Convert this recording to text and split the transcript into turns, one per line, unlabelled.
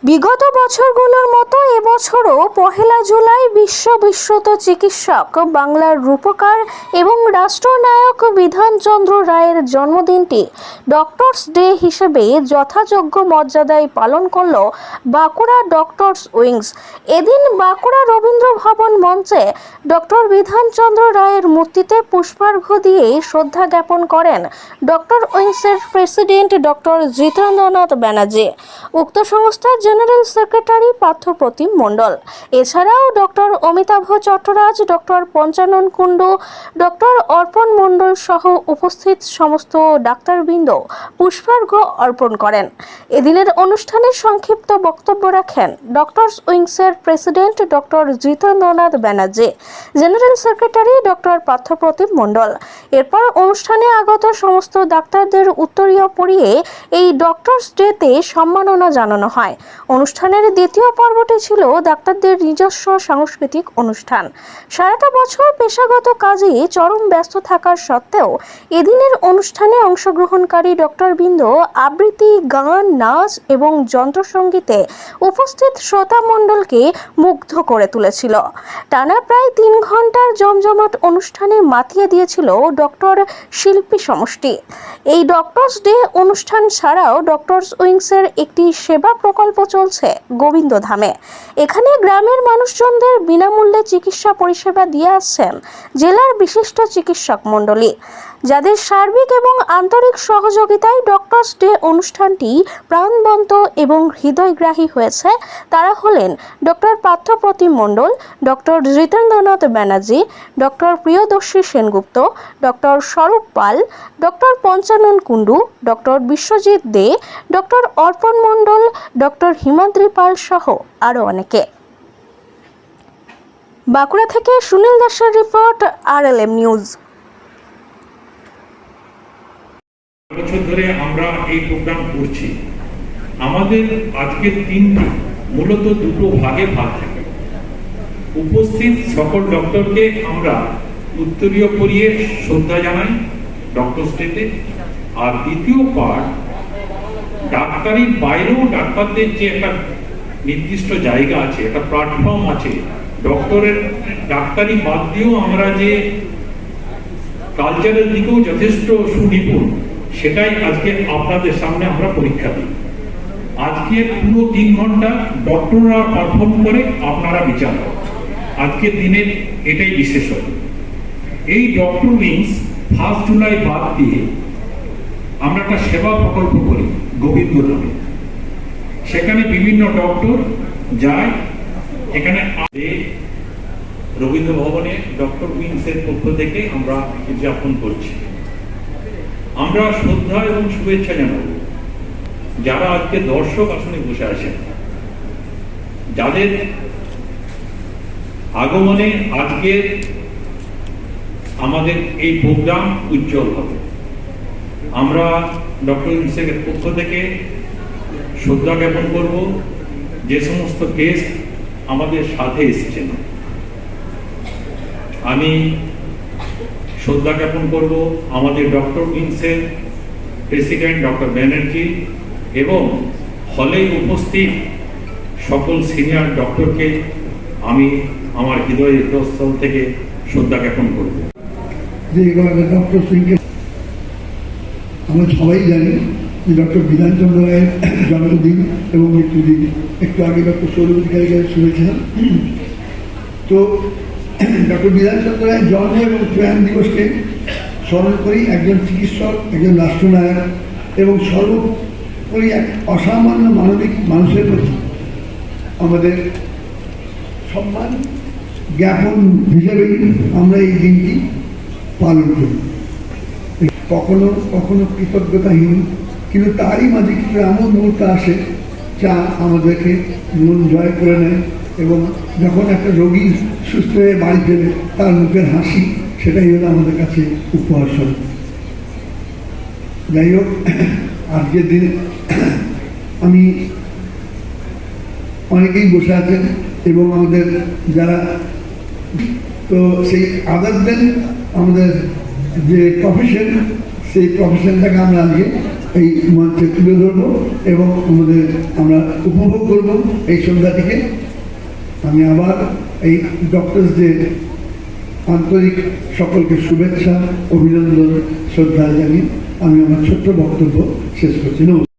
বিগত বছরগুলোর মতো এবছরও পহেলা জুলাই বিশ্ব বিশ্বত চিকিৎসক বাংলার রূপকার এবং রাষ্ট্রনায়ক বিধানচন্দ্র রায়ের জন্মদিনটি ডক্টরস ডে হিসেবে যথাযোগ্য মর্যাদায় পালন করল বাঁকুড়া ডক্টরস উইংস। এদিন বাঁকুড়া রবীন্দ্র ভবন মঞ্চে ডক্টর বিধানচন্দ্র রায়ের মূর্তিতে পুষ্পার্ঘ্য দিয়ে শ্রদ্ধা জ্ঞাপন করেন ডক্টর উইংসের প্রেসিডেন্ট ডক্টর জিতেন্দ্রনাথ ব্যানার্জি, উক্ত সংস্থার জেনারেল সেক্রেটারি পার্থপ্রতিম মণ্ডল। এছাড়াও doctor Amitabha Chattaraj, doctor Panchanan Kundu, doctor Arpan Mondal সহ উপস্থিত সমস্ত ডাক্তারবৃন্দ পুষ্পার্ঘ্য অর্পণ করেন। এদিনের অনুষ্ঠানে সংক্ষিপ্ত বক্তব্য রাখেন ডক্টরস উইংসের president doctor Jitendranath Banerjee, general secretary doctor Parthapratim Mondal. এরপর অনুষ্ঠানে আগত সমস্ত ডাক্তারদের উত্তরীয় পরিয়ে এই ডক্টরস ডেতে সম্মাননা জানানো হয়। অনুষ্ঠানের দ্বিতীয় পর্বটি ছিল ডাক্তারদের নিজস্ব সাংস্কৃতিক অনুষ্ঠান। সারাটা বছর পেশাগত কাজে চরম ব্যস্ত থাকার সত্ত্বেও এদিনের অনুষ্ঠানে অংশগ্রহণকারী ডক্টরবৃন্দ আবৃত্তি, গান, নাচ এবং যন্ত্রসঙ্গীতে উপস্থিত শ্রোতামণ্ডলকে মুগ্ধ করে তুলেছিল। টানা প্রায় 3 ঘন্টার জমজমাট অনুষ্ঠানে মাতিয়ে দিয়েছিল ডক্টর শিল্পী সমষ্টি। এই ডক্টরস ডে অনুষ্ঠান ছাড়াও ডক্টরস উইংসের একটি সেবা প্রকল্প চলছে গোবিন্দধামে। এখানে গ্রামের মানুষজনদের বিনামূল্যে চিকিৎসা পরিষেবা দিয়ে আসছেন জেলার বিশিষ্ট চিকিৎসক মণ্ডলী, যাদের সার্বিক এবং আন্তরিক সহযোগিতায় ডক্টরস ডে অনুষ্ঠানটি প্রাণবন্ত এবং হৃদয়গ্রাহী হয়েছে। তারা হলেন doctor Parthapratim Mondal, doctor Jitendranath Banerjee, doctor Priyadarshi Sengupta, doctor Swarup Pal, doctor Panchanan Kundu, doctor Biswajit Dey, doctor Arpan Mondal, doctor Himadri পাল সহ আরও অনেকে। বাঁকুড়া থেকে সুনীল দাসের রিপোর্ট, RLM নিউজ।
বছর ধরে আমরা এই প্রোগ্রাম করছি। আমাদের আজকের দিনটি মূলত দুটো ভাগে ভাগ থাকে। উপস্থিত সকল ডক্টরকে আমরা উত্তরীয় পরিয়ে শ্রদ্ধা জানাই ডক্টরস ডেতে। আর দ্বিতীয় পার্ট, ডাক্তারির বাইরেও ডাক্তারদের যে একটা নির্দিষ্ট জায়গা আছে, একটা প্ল্যাটফর্ম আছে, ডক্টরের ডাক্তারি বাদ দিয়েও আমরা যে কালচারের দিকেও যথেষ্ট সুনিপুণ, সেটাই আজকে আপনাদের সামনে আমরা পরীক্ষা দিই। আজকে পুরো 3 ঘন্টা ডক্টররা পারফর্ম করে, আপনারা বিচার করেন। আজকের দিনের এটাই বিশেষত্ব। এই ডক্টর উইংস 1 জুলাই বাদ দিয়ে আমরা একটা সেবা প্রকল্প করি গোবিন্দধামে। সেখানে বিভিন্ন ডক্টর যায়। এখানে রবীন্দ্র ভবনে ডক্টর উইংসের পক্ষ থেকে আমরা উদযাপন করছি। আমরা শ্রদ্ধা এবং শুভেচ্ছা জানাব যারা আজকে দর্শক আসনে বসে আছেন, যাদের আগমনে আজকে আমাদের এই প্রোগ্রাম উজ্জ্বল হবে। আমরা ডক্টর উইংসের পক্ষ থেকে শ্রদ্ধা জ্ঞাপন করব যে সমস্ত গেস্ট আমাদের সাথে এসেছেন। আমি শ্রদ্ধা জ্ঞাপন করব আমাদের ডক্টর উইংসের প্রেসিডেন্ট ডক্টর ব্যানার্জি এবং হলে উপস্থিত সকল সিনিয়র ডক্টরকে আমি আমার হৃদয়ের স্থল থেকে শ্রদ্ধা জ্ঞাপন করব।
ডক্টর সিংকে আমরা সবাই জানি যে ডক্টর বিধানচন্দ্র রায়ের জন্মদিন এবং মৃত্যুদিন। একটু আগে ডক্টর সৌরভ অধিকারীকে শুনেছিলাম। তো ডক্টর বিধানচন্দ্র রায়ের জন্ম এবং প্রয়াণ দিবসকে স্মরণ করি একজন চিকিৎসক, একজন রাষ্ট্রনায়ক এবং সর্বোপরি এক অসামান্য মানবিক মানুষের প্রতি আমাদের সম্মান জ্ঞাপন হিসেবেই আমরা এই দিনটি পালন করি। কখনো কখনো কৃতজ্ঞতাহীন, কিন্তু তারই মাঝে কিছু এমন মুহূর্ত আসে যা আমাদেরকে মন জয় করে নেয় এবং যখন একটা রোগী সুস্থ হয়ে বাড়ি ফেরে তার মুখের হাসি, সেটাই হলো আমাদের কাছে উপহার স্বরূপ। যাই হোক, আজকের দিনে আমি অনেকেই বসে আছেন এবং আমাদের যারা, তো সেই আদার দেন আমাদের যে প্রফেশন, সেই প্রফেশনটাকে আমরা আজকে এই মঞ্চে তুলে ধরবো। এবং আমরা উপভোগ করব এই সন্ধ্যাটিকে। আমি আবার এই ডক্টরস ডে আন্তরিক সকলকে শুভেচ্ছা, অভিনন্দন, শ্রদ্ধা জানিয়ে আমি আমার ছোট্ট বক্তব্য শেষ করছি। নমস্কার।